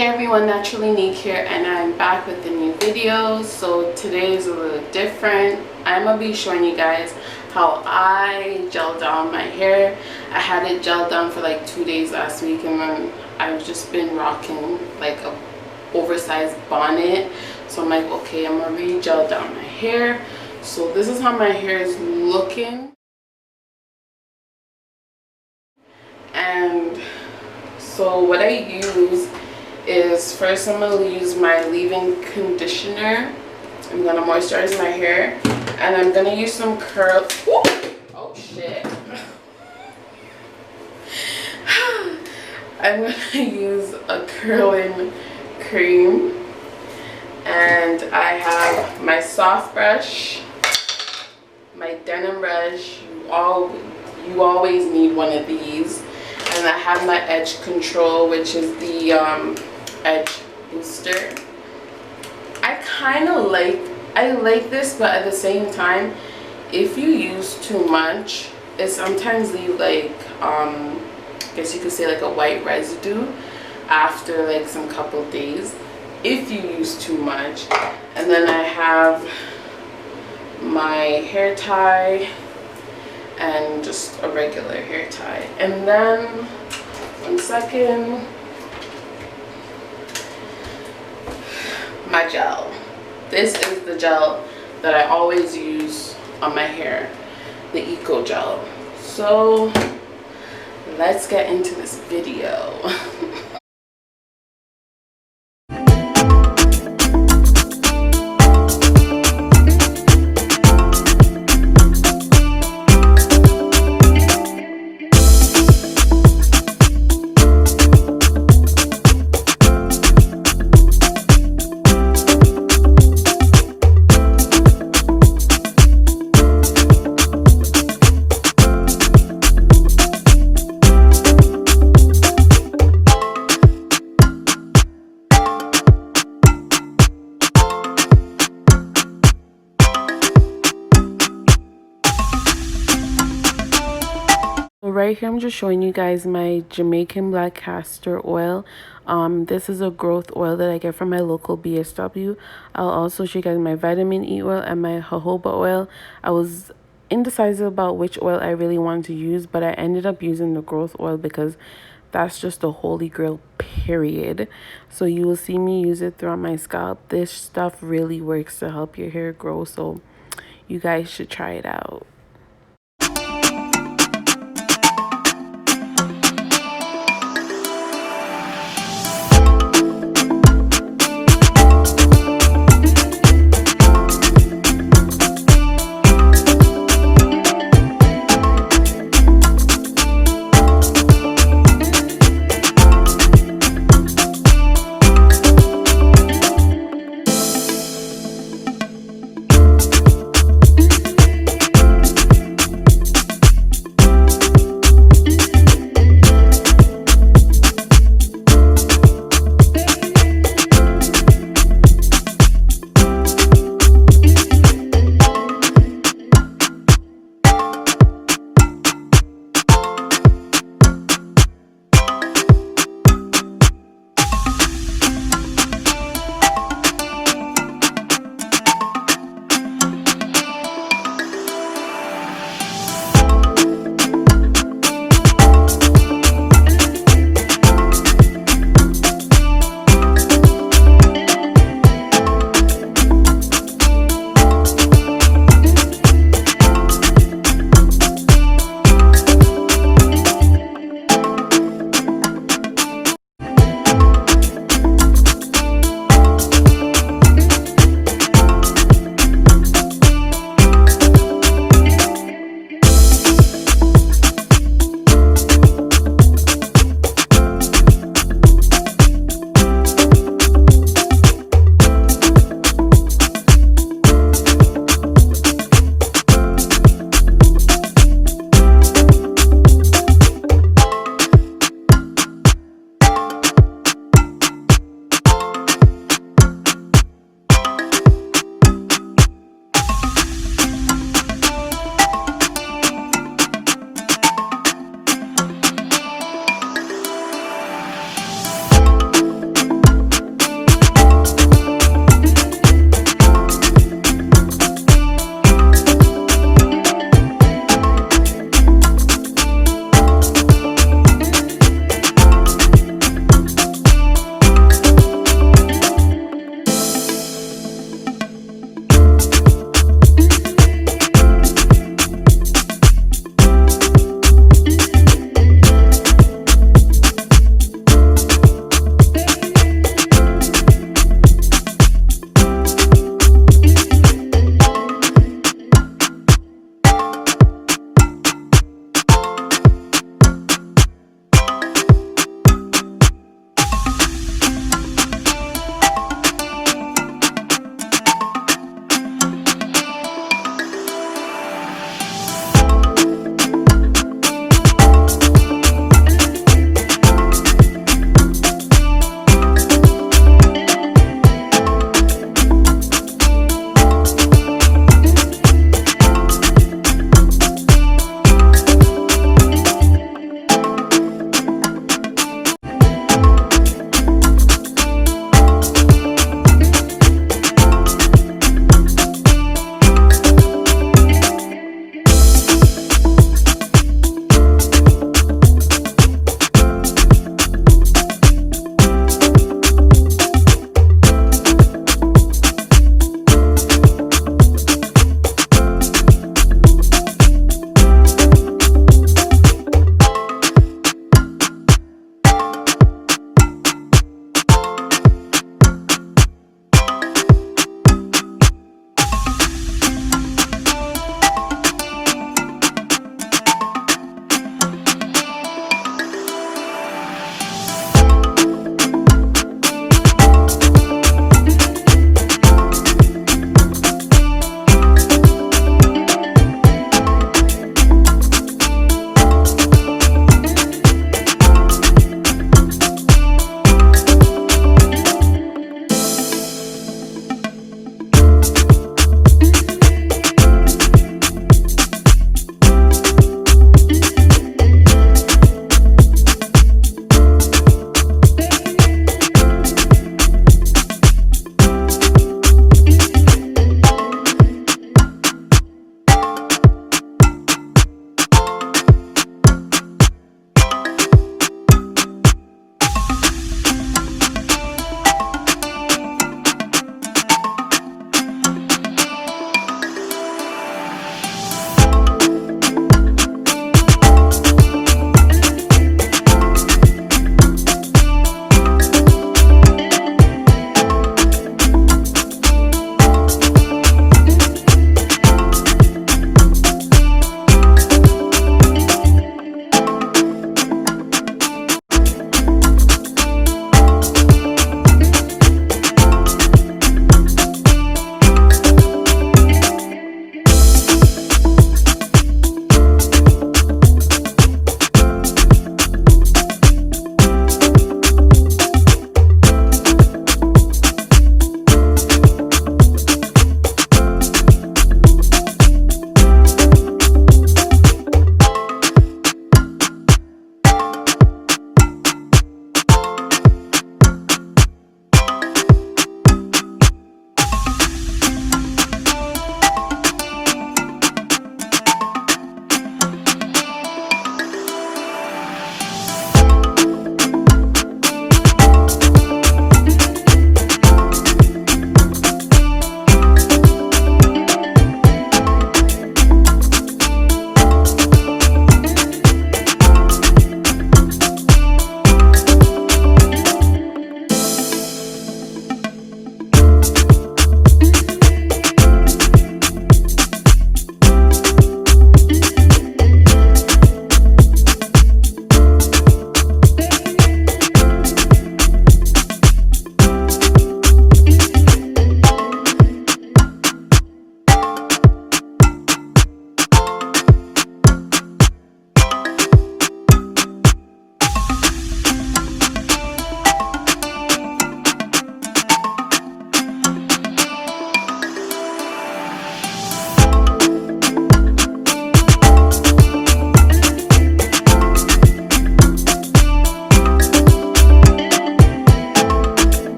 Hey everyone, Naturally Nick here, and I'm back with a new video. So today is a little different. I'm gonna be showing you guys how I gel down my hair. I had it gel down for like 2 days last week, and then I've just been rocking like a oversized bonnet. So I'm like, okay, I'm gonna re-gel down my hair. So this is how my hair is looking. And so what I use is, first I'm going to use my leave-in conditioner. I'm going to moisturize my hair, and I'm going to use some curl. Ooh! Oh shit. I'm going to use a curling cream, and I have my soft brush, my denim brush. You always need one of these. And I have my edge control, which is the edge booster. I like this, but at the same time, if you use too much, it sometimes leave like I guess you could say like a white residue after like some couple days if you use too much. And then I have my hair tie and just a regular hair tie. And then, one second, my gel. This is the gel that I always use on my hair, the Eco Gel. So let's get into this video. Right here I'm just showing you guys my Jamaican black castor oil. This is a growth oil that I get from my local BSW. I'll also show you guys my vitamin E oil and my jojoba oil. I was indecisive about which oil I really wanted to use, but I ended up using the growth oil because that's just the holy grail, period. So you will see me use it throughout my scalp. This stuff really works to help your hair grow, so you guys should try it out.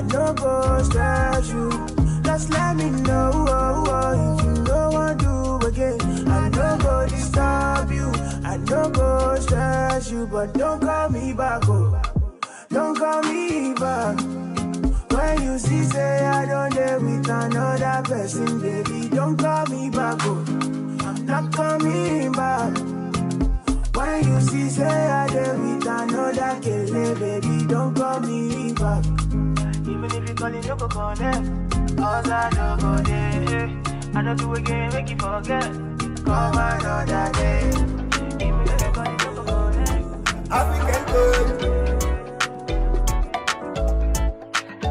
no go stress you. Just let me know if you know what do again. I no go disturb you, I no go stress you, but don't call me back, oh. Don't call me back. When you see say I don't dare with another person, baby, don't call me back, oh. I'm not coming back. When you see say I dare with another kele, baby, don't call me back. Even if you call it, no go connect. Cause I don't go there. I don't do again, make you forget. Come another day. Even if you call it, no go connect. African girl.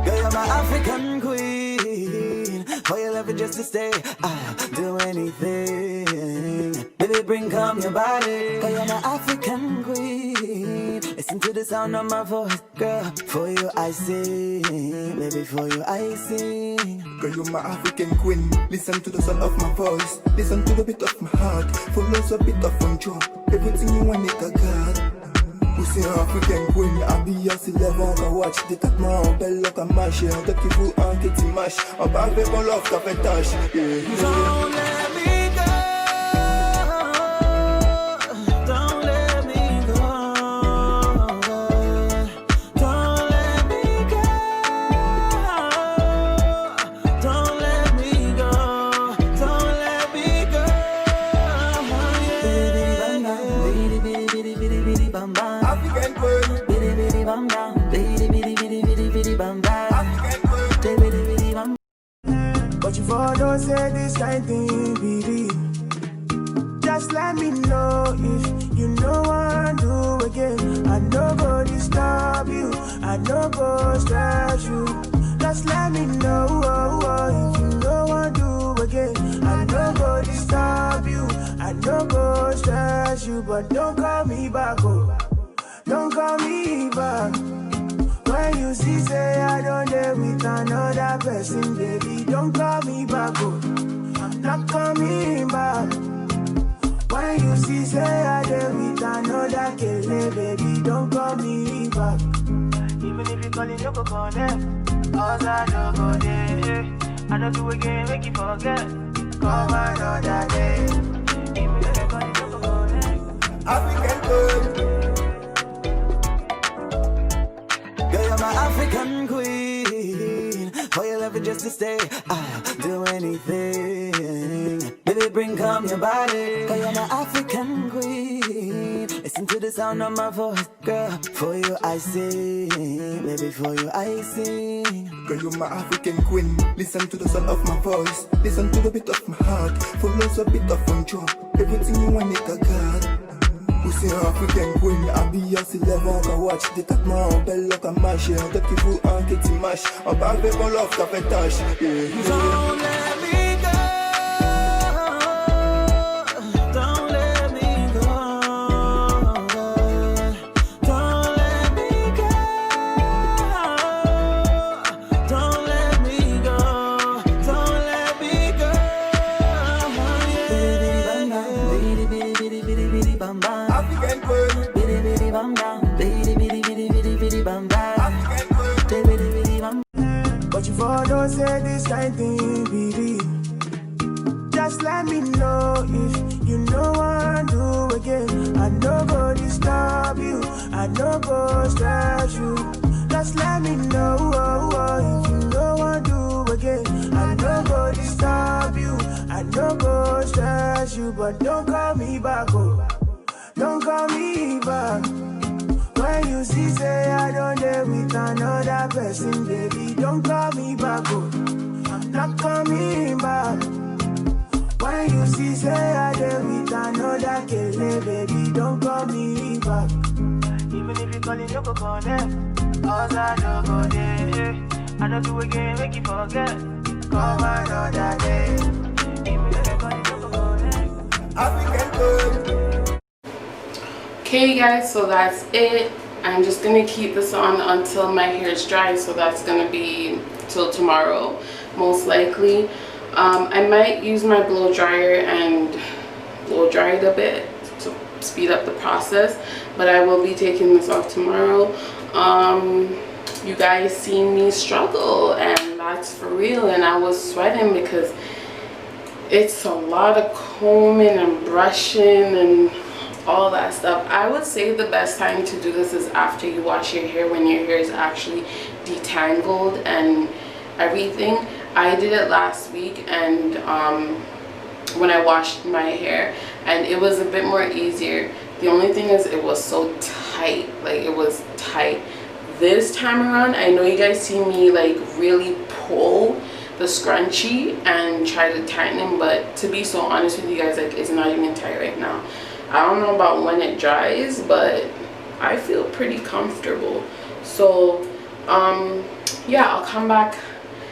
Girl, you're my African queen. For your love, just to stay, I'll do anything. Baby, bring calm your body. Girl, you're my African queen. Listen to the sound of my voice, girl. For you I sing, baby, for you I sing. Girl, you're my African queen. Listen to the sound of my voice. Listen to the beat of my heart. Follows a bit of one job. Everything you want, it a God. Pussy African queen, I be a célèbre, on watch des traitements, belle look à mâcher, on te qui vous un qui mâche, on va avec mon love, t'as fait tâche. Don't let me go. Don't let me go. Don't let me go. Don't let me go. Don't let me go. Bitty bitty bitty bam bam. African queen. Bitty bitty bam bam. Bitty bitty bitty bitty bitty bam bam. African queen. Bitty bitty bam. But you for don't say this kind thing be real. Just let me know if you know what I do again. I no go disturb you, I no go stress you. Just let me know if you know what I do again. I no go disturb you, I no go stress you, but don't call me back, oh. Don't call me back. When you see say I don't dare with another person, baby, don't call me back, oh. I'm not coming back. When you see say I dare with another kele, baby, don't call me back. Even if you call it, no go connect. Cause I don't go there. I don't do again, make you forget. Come another day. Even if you call it, no go connect. African queen. Girl, you're my African queen. For your love, just to stay, I'll do anything. Baby, bring calm your body. Girl, you're my African queen. Listen to the sound of my voice, girl. For you I sing, baby, for you I sing. Girl, you're my African queen. Listen to the sound of my voice. Listen to the beat of my heart. Follows a bit of one job. Everything you want, it a God. Pussy African queen, I be a célèbre, on watch des traitements, belle look à mâcher, on te qui vous un qui mâche, on va avec mon love, t'as fait tâche. Don't let me go. Don't let me go. Don't let me go. Don't let me go. Don't let me go. Bitty bitty bitty bitty bitty bam bam. African queen. Bitty bitty bam bam. Bitty bitty bitty bitty bitty bam bam. African queen. Bitty bitty bam. But you for don't say this kind thing be real. Just let me know if you know what I do again. I no go disturb you, I no go stress you. Just let me know if you know what I do again. I no go disturb you, I no go stress you, but don't call me back, oh. Don't call me back. When you see say I don't dare with another person, baby, don't call me back, oh. I'm not coming back. When you see say I dare with another kele, baby, don't call me back. Even if you call it, no go connect. Cause I don't go there. I don't do again, make you forget. Come another day. Even if you call it, no go connect. African queen. Okay guys, so that's it. I'm just gonna keep this on until my hair is dry, so that's gonna be till tomorrow most likely. I might use my blow dryer and blow dry it a bit to speed up the process, but I will be taking this off tomorrow. you guys seen me struggle, and that's for real. And I was sweating because it's a lot of combing and brushing and all that stuff. I would say the best time to do this is after you wash your hair, when your hair is actually detangled and everything. I did it last week, and when I washed my hair, and it was a bit more easier. The only thing is it was so tight, like it was tight. This time around, I know you guys see me like really pull the scrunchie and try to tighten them, but to be so honest with you guys, like it's not even tight right now. I don't know about when it dries, but I feel pretty comfortable. So yeah, I'll come back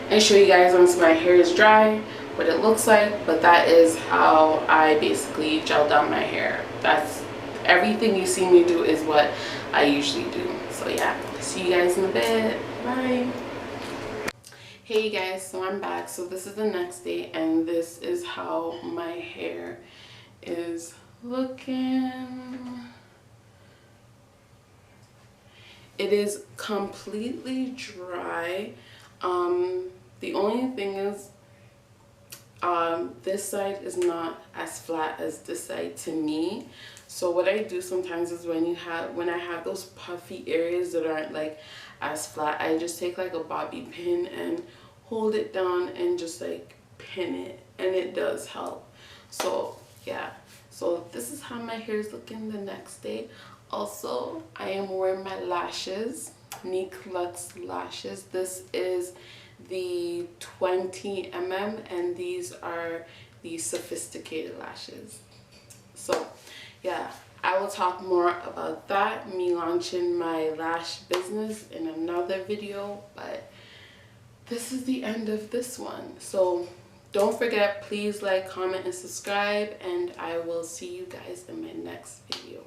and show you guys once my hair is dry what it looks like. But that is how I basically gel down my hair. That's everything you see me do is what I usually do. So yeah, see you guys in a bit. Bye. Hey you guys, so I'm back. So this is the next day, and this is how my hair is looking. It is completely dry. The only thing is this side is not as flat as this side to me. So what I do sometimes is when I have those puffy areas that aren't like as flat, I just take like a bobby pin and hold it down and just like pin it, and it does help. So yeah, so this is how my hair is looking the next day. Also, I am wearing my lashes, Nick Lux lashes. This is the 20 mm, and these are the sophisticated lashes. So yeah, I will talk more about that, me launching my lash business, in another video, but this is the end of this one. So don't forget, please like, comment, and subscribe, and I will see you guys in my next video.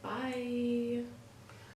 Bye.